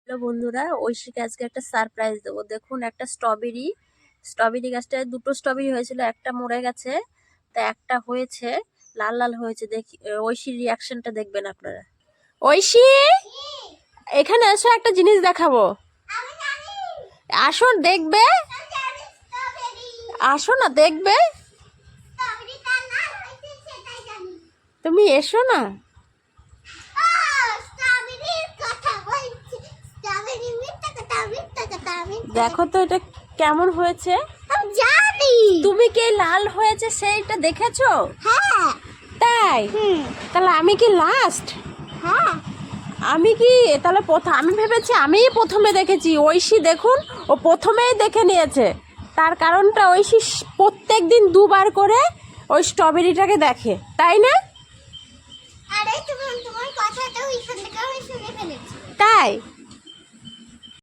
Hello বন্ধুরা, ঐশীকে আজকে একটা সারপ্রাইজ দেবো। দেখুন, একটা স্ট্রবেরি গাছটায় দুটো স্ট্রবেরি হয়েছিল, একটা মরে গেছে, তা একটা হয়েছে, লাল লাল হয়েছে। দেখি ঐশীর রিয়াকশনটা দেখবেন আপনারা। ঐশী, এখানে এসো, একটা জিনিস দেখাবো। আসো দেখবে, আসো না দেখবে, তুমি এসো না। দেখো তো এটা কেমন হয়েছে। জানি তুমি কি লাল হয়েছে সেইটা দেখেছো? হ্যাঁ তাই? তাহলে আমি কি লাস্ট? হ্যাঁ আমি কি তাহলে আমি ভেবেছি আমিই প্রথমে দেখেছি। ঐশী দেখুন, ও প্রথমেই দেখে নিয়েছে। তার কারণটা ঐশী প্রত্যেক দিন দুবার করে ওই স্ট্রবেরিটাকে দেখে, তাই না? আরে তুমি তোমার কথাটা ওইখান থেকে আমি শুনে ফেলেছি। তাই